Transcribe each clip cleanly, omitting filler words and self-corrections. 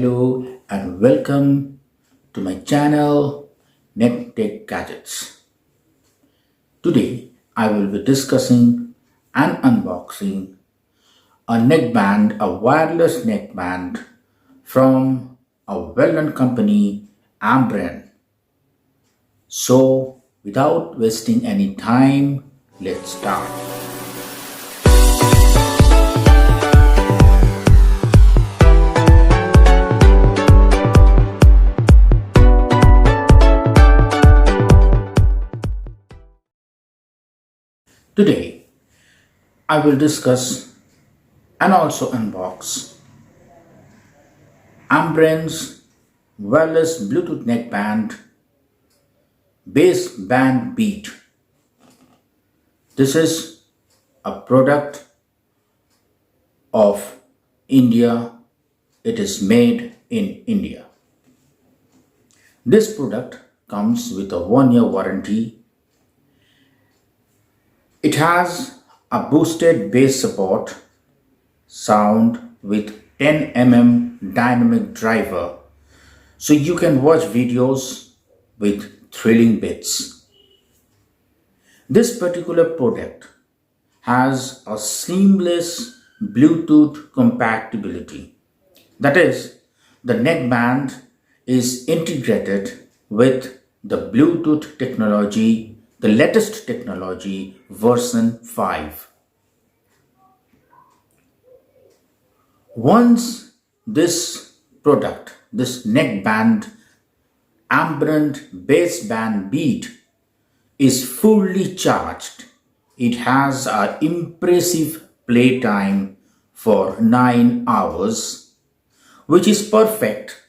Hello and welcome to my channel NetTechGadgets. Today I will be discussing and unboxing a neckband, a wireless neckband from a well-known company, ambrane. So without wasting any time, let's start. Today, I will discuss and also unbox ambrane's wireless Bluetooth neckband bassband beat. This is a product of India. It is made in India. This product comes with a 1-year warranty. It has a boosted bass support sound with 10 dynamic driver, so you can watch videos with thrilling beats. This particular product has a seamless Bluetooth compatibility. That is, the neckband is integrated with the Bluetooth technology, the latest technology version 5. Once this product, this neckband ambrane bassband beat is fully charged, it has an impressive playtime for 9 hours, which is perfect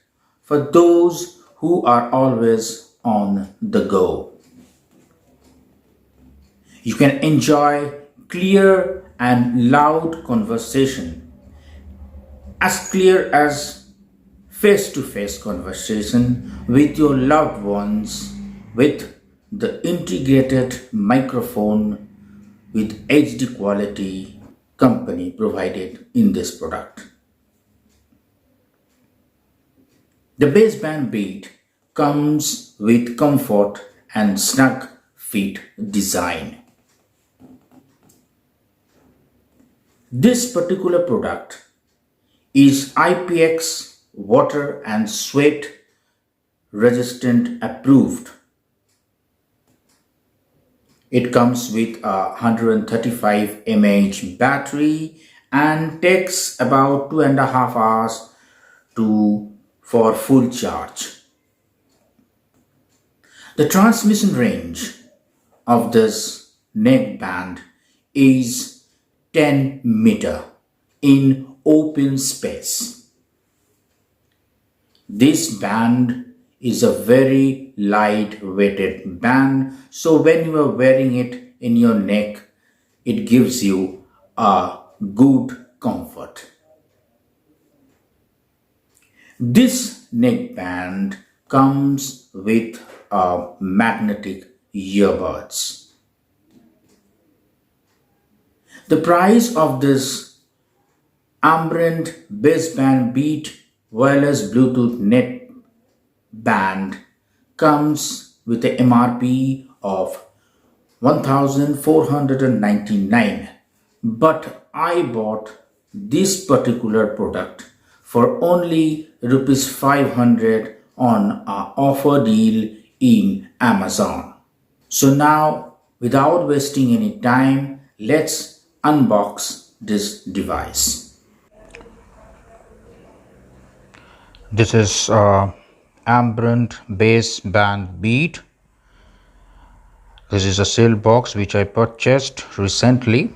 for those who are always on the go. You can enjoy clear and loud conversation, as clear as face-to-face conversation with your loved ones with the integrated microphone with HD quality company provided in this product. The bassband beat comes with comfort and snug fit design. This particular product is IPX water and sweat resistant approved. It comes with a 135 mAh battery and takes about 2.5 hours for full charge. The transmission range of this neckband is 10 meter in open space. This band is a very light-weighted band, so when you are wearing it in your neck, it gives you a good comfort. This neckband comes with magnetic earbuds. The price of this ambrane bassband beat wireless Bluetooth neckband comes with a MRP of 1,499, but I bought this particular product for only rupees 500 on an offer deal in Amazon. So now, without wasting any time, let's unbox this device. This is ambrane bassband beat. This is a sale box which I purchased recently.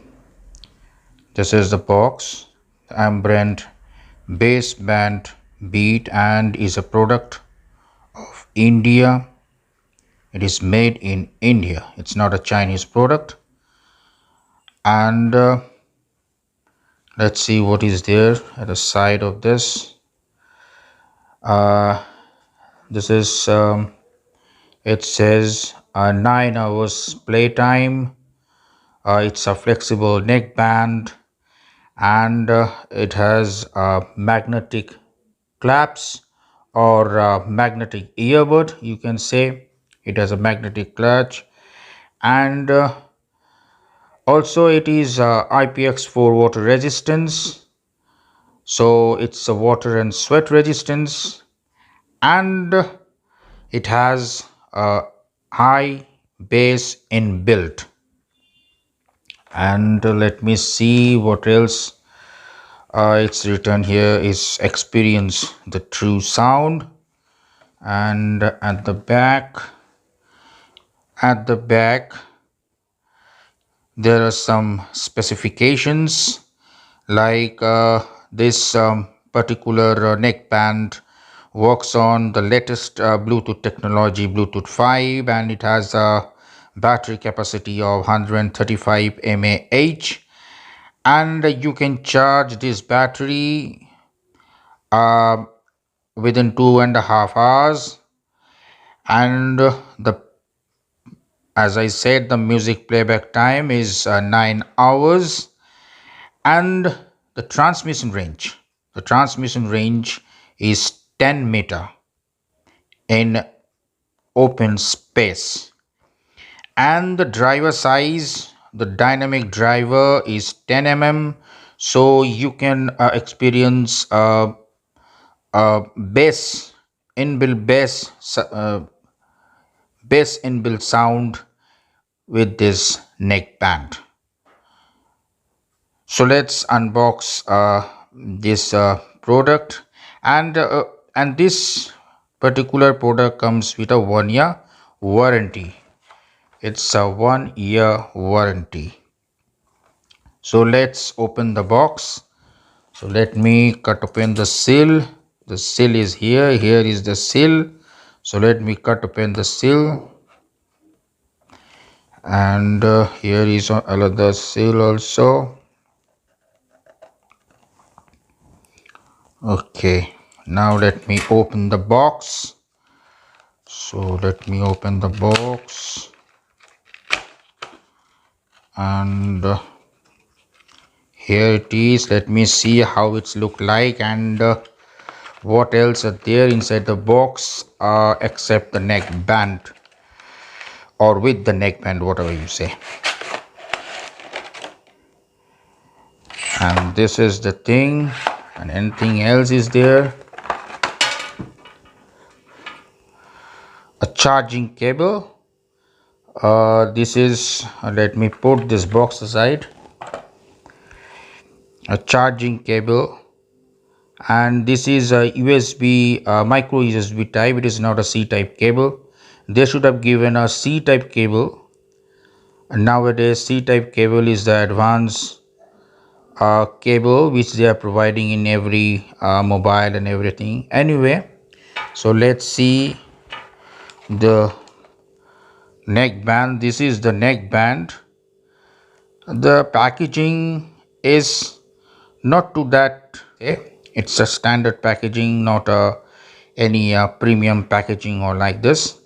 This is the box, ambrane bassband beat, and is a product of India. It is made in India. It's not a Chinese product. And let's see what is there at the side of this. This is it says 9 hours playtime. It's a flexible neckband, and it has a magnetic claps or magnetic earbud, you can say. It has a magnetic clutch, and also it is IPX4 water resistance, so it's a water and sweat resistance, and it has a high bass inbuilt. And let me see what else it's written here is experience the true sound. And at the back there are some specifications, like this particular neckband works on the latest Bluetooth technology, Bluetooth 5, and it has a battery capacity of 135 mAh, and you can charge this battery uh, within 2.5 hours. And the as I said, the music playback time is 9 hours, and the transmission range is 10 meter in open space, and the driver size, the dynamic driver is 10 mm, so you can experience bass inbuilt bass inbuilt sound with this neckband. So let's unbox this product, and this particular product comes with a 1 year warranty. It's a 1 year warranty. So let's open the box. So let me cut open the seal. The seal is here. Here is the seal. So let me cut open the seal, and here is another seal also. Okay, now let me open the box. So let me open the box, and here it is. Let me see how it's look like, and what else are there inside the box except the neck band, or with the neck band, whatever you say. And this is the thing, and anything else is there. A charging cable. This is let me put this box aside. A charging cable, and this is a USB micro USB type. It is not a C type cable. They should have given a C type cable. And nowadays C type cable is the advanced cable which they are providing in every mobile and everything. Anyway, so let's see the neck band. This is the neck band. The packaging is not to that, it's a standard packaging, not any premium packaging or like this.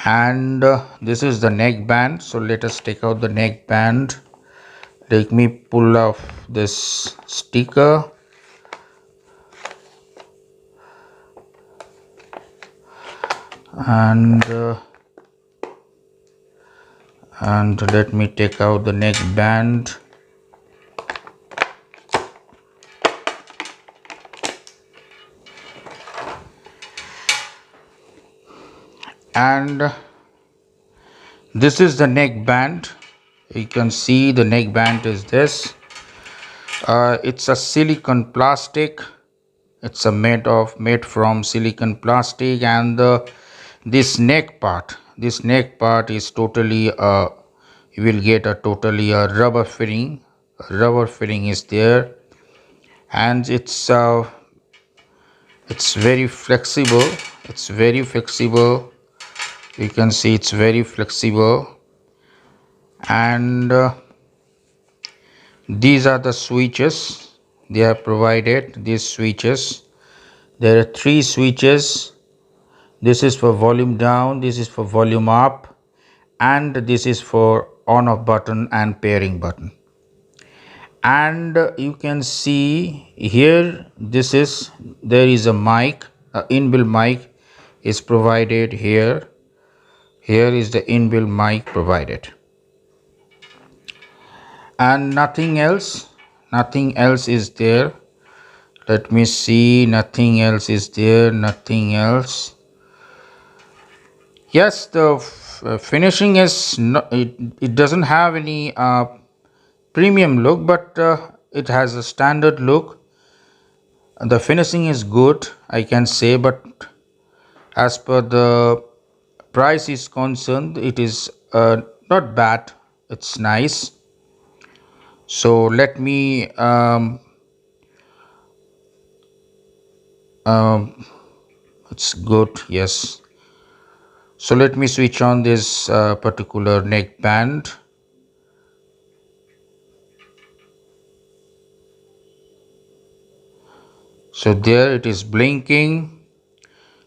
And this is the neck band. So let us take out the neck band. Let me pull off this sticker, and let me take out the neck band. And this is the neck band. You can see the neck band is this. It's a silicone plastic. It's a made from silicone plastic, and this neck part is totally you will get a totally rubber filling. Rubber filling is there, and it's very flexible. It's very flexible. You can see it's very flexible. And these are the switches they have provided. These switches, there are 3 switches. This is for volume down, this is for volume up, and this is for on off button and pairing button. and you can see here, there is a mic, inbuilt mic is provided here. Here is the inbuilt mic provided, and nothing else is there. Let me see, nothing else is there, nothing else. Yes, the finishing is not, it doesn't have any premium look, but it has a standard look. The finishing is good, I can say, but as per the price is concerned, it is not bad, it's nice. So let me it's good, yes. So let me switch on this particular neck band. So there it is blinking.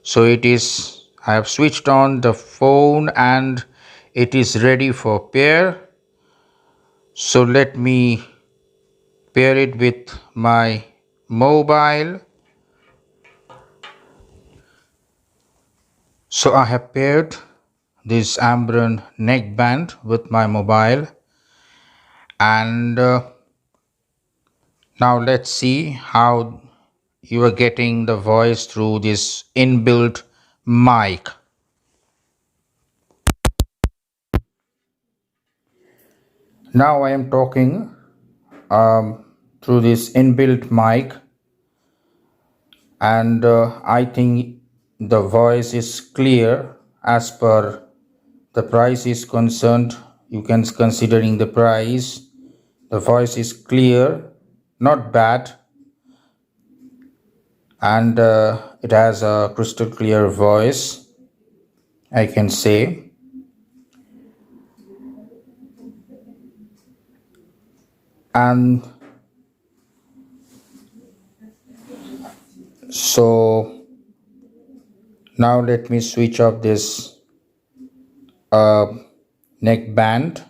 So I have switched on the phone and it is ready for pair. So let me pair it with my mobile. So I have paired this ambrane neck band with my mobile, and now let's see how you are getting the voice through this inbuilt mic. Now I am talking through this inbuilt mic, and I think the voice is clear as per the price is concerned. You can considering the price, the voice is clear, not bad, and it has a crystal clear voice, I can say. And so now let me switch off this uh, neck band.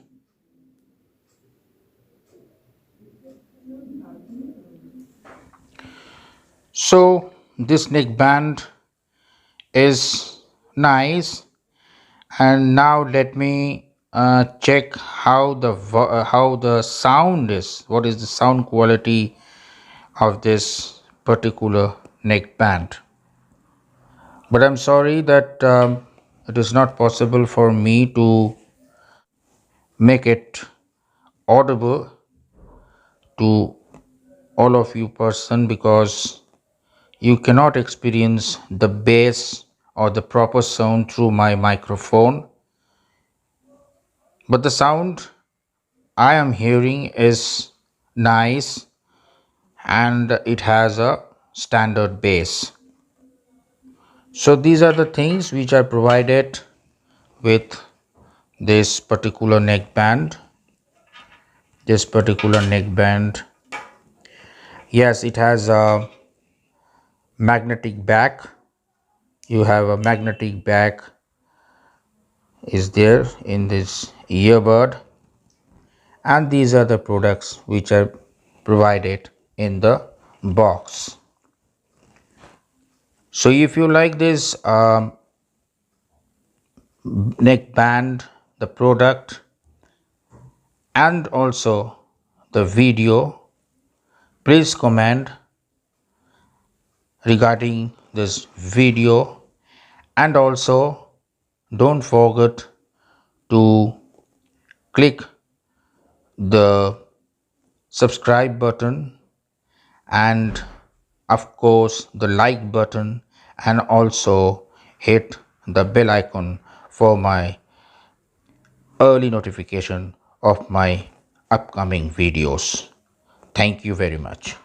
So this neck band is nice, and now let me check how the sound is. What is the sound quality of this particular neck band? But I'm sorry that it is not possible for me to make it audible to all of you person, because you cannot experience the bass or the proper sound through my microphone. But the sound I am hearing is nice, and it has a standard bass. So these are the things which are provided with this particular neck band. Yes, it has a magnetic back. You have a magnetic back is there in this earbud, and these are the products which are provided in the box. So if you like this neck band, the product, and also the video, please comment regarding this video, and also don't forget to click the subscribe button, and of course the like button, and also hit the bell icon for my early notification of my upcoming videos. Thank you very much.